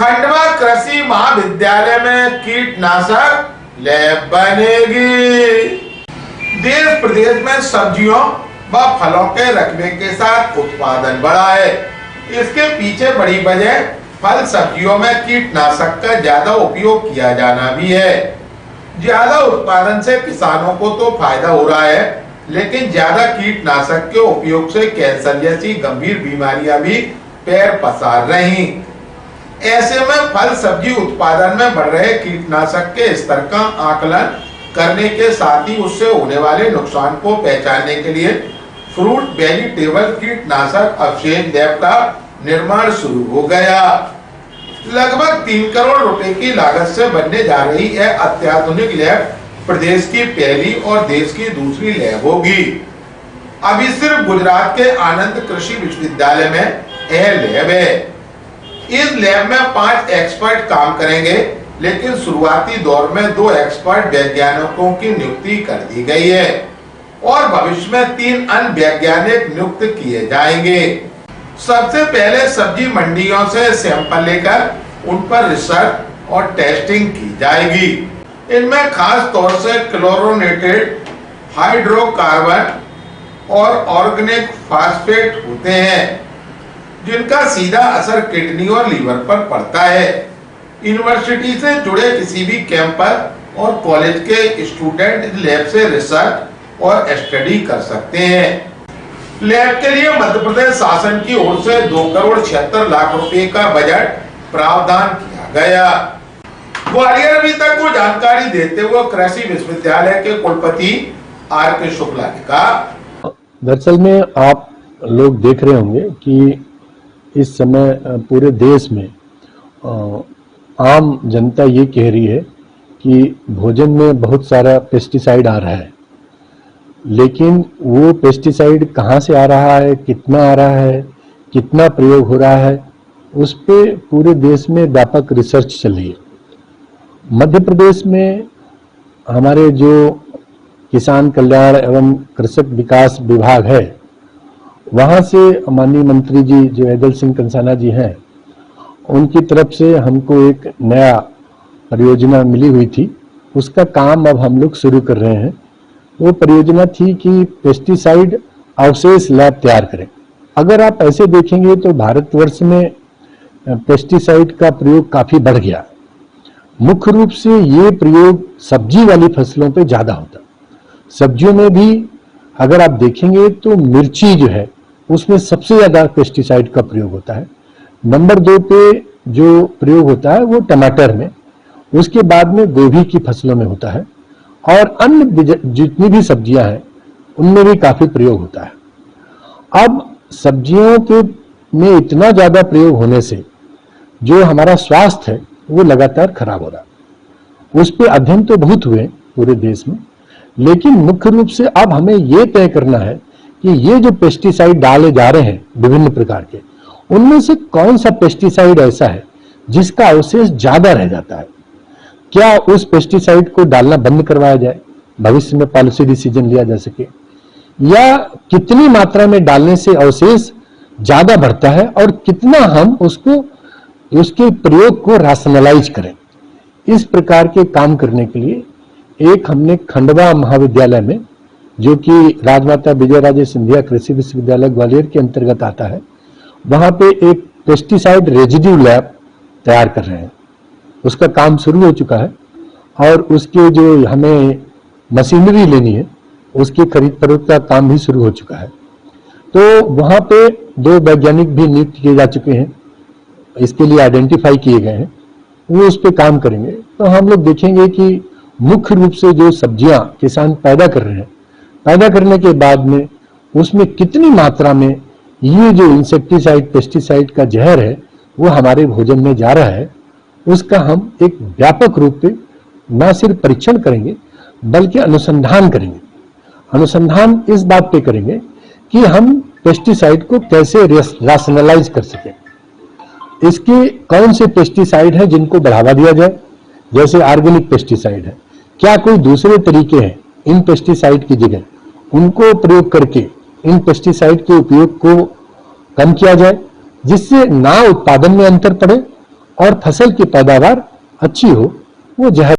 खंडवा कृषि महाविद्यालय में कीटनाशक लैब बनेगी। देश प्रदेश में सब्जियों व फलों के रकबे के साथ उत्पादन बढ़ा है। इसके पीछे बड़ी वजह फल सब्जियों में कीटनाशक का ज्यादा उपयोग किया जाना भी है। ज्यादा उत्पादन से किसानों को तो फायदा हो रहा है, लेकिन ज्यादा कीटनाशक के उपयोग से कैंसर जैसी गंभीर बीमारियां भी पैर पसार रही। ऐसे में फल सब्जी उत्पादन में बढ़ रहे कीटनाशक के स्तर का आकलन करने के साथ ही उससे होने वाले नुकसान को पहचानने के लिए फ्रूट वेजिटेबल कीटनाशक अवशेष लैब का निर्माण शुरू हो गया। लगभग 3 करोड़ रुपए की लागत से बनने जा रही है अत्याधुनिक लैब प्रदेश की पहली और देश की दूसरी लैब होगी। अभी सिर्फ गुजरात के आनंद कृषि विश्वविद्यालय में यह लैब है। इस लैब में 5 एक्सपर्ट काम करेंगे, लेकिन शुरुआती दौर में 2 एक्सपर्ट वैज्ञानिकों की नियुक्ति कर दी गई है और भविष्य में 3 अन्य वैज्ञानिक नियुक्त किए जाएंगे। सबसे पहले सब्जी मंडियों से सैंपल लेकर उन पर रिसर्च और टेस्टिंग की जाएगी। इनमें खास तौर से क्लोरोनेटेड हाइड्रोकार्बन और ऑर्गेनिक फास्फेट होते हैं, जिनका सीधा असर किडनी और लीवर पर पड़ता है। यूनिवर्सिटी से जुड़े किसी भी कैंपस और कॉलेज के स्टूडेंट इस लैब से रिसर्च और स्टडी कर सकते हैं। लैब के लिए मध्य प्रदेश शासन की ओर से 2 करोड़ 76 लाख रुपए का बजट प्रावधान किया गया। ग्वालियर में तक को जानकारी देते हुए कृषि विश्वविद्यालय के कुलपति R.K. शुक्ला ने कहा, दरअसल में आप लोग देख रहे होंगे कि इस समय पूरे देश में आम जनता ये कह रही है कि भोजन में बहुत सारा पेस्टिसाइड आ रहा है, लेकिन वो पेस्टिसाइड कहाँ से आ रहा है, कितना आ रहा है, कितना प्रयोग हो रहा है, उस पे पूरे देश में व्यापक रिसर्च चल रही है। मध्य प्रदेश में हमारे जो किसान कल्याण एवं कृषक विकास विभाग है, वहाँ से माननीय मंत्री जी जो ऐदल सिंह कंसाना जी हैं, उनकी तरफ से हमको एक नया परियोजना मिली हुई थी। उसका काम अब हम लोग शुरू कर रहे हैं। वो परियोजना थी कि पेस्टिसाइड अवशेष लैब तैयार करें। अगर आप ऐसे देखेंगे तो भारतवर्ष में पेस्टिसाइड का प्रयोग काफ़ी बढ़ गया। मुख्य रूप से ये प्रयोग सब्जी वाली फसलों पे ज़्यादा होता है। सब्जियों में भी अगर आप देखेंगे तो मिर्ची जो है उसमें सबसे ज़्यादा पेस्टिसाइड का प्रयोग होता है। नंबर 2 पे जो प्रयोग होता है वो टमाटर में, उसके बाद में गोभी की फसलों में होता है और अन्य जितनी भी सब्जियां हैं उनमें भी काफ़ी प्रयोग होता है। अब सब्जियों के में इतना ज़्यादा प्रयोग होने से जो हमारा स्वास्थ्य है वो लगातार खराब हो रहा है। उस पर अध्ययन तो बहुत हुए पूरे देश में, लेकिन मुख्य रूप से अब हमें ये तय करना है कि ये जो पेस्टिसाइड डाले जा रहे हैं विभिन्न प्रकार के, उनमें से कौन सा पेस्टिसाइड ऐसा है जिसका अवशेष ज्यादा रह जाता है। क्या उस पेस्टिसाइड को डालना बंद करवाया जाए, भविष्य में पॉलिसी डिसीजन लिया जा सके, या कितनी मात्रा में डालने से अवशेष ज्यादा बढ़ता है और कितना हम उसके प्रयोग को राशनलाइज करें। इस प्रकार के काम करने के लिए एक हमने खंडवा महाविद्यालय में, जो कि राजमाता विजयराजे सिंधिया कृषि विश्वविद्यालय ग्वालियर के अंतर्गत आता है, वहां पे एक पेस्टिसाइड रेजिड्यू लैब तैयार कर रहे हैं। उसका काम शुरू हो चुका है और उसके जो हमें मशीनरी लेनी है उसकी खरीद फरोख्त का काम भी शुरू हो चुका है। तो वहां पे 2 वैज्ञानिक भी नियुक्त किए जा चुके हैं, इसके लिए आइडेंटिफाई किए गए हैं, वो उस पर काम करेंगे। तो हम लोग देखेंगे कि मुख्य रूप से जो सब्जियां किसान पैदा कर रहे हैं, पैदा करने के बाद में उसमें कितनी मात्रा में ये जो इंसेक्टिसाइड पेस्टिसाइड का जहर है वो हमारे भोजन में जा रहा है, उसका हम एक व्यापक रूप से न सिर्फ परीक्षण करेंगे बल्कि अनुसंधान करेंगे। अनुसंधान इस बात पे करेंगे कि हम पेस्टिसाइड को कैसे राशनलाइज कर सकें। इसके कौन से पेस्टिसाइड हैं जिनको बढ़ावा दिया जाए, जैसे ऑर्गेनिक पेस्टिसाइड है, क्या कोई दूसरे तरीके हैं इन पेस्टिसाइड की जगह, उनको प्रयोग करके इन पेस्टिसाइड के उपयोग को कम किया जाए, जिससे ना उत्पादन में अंतर पड़े और फसल की पैदावार अच्छी हो, वो जहर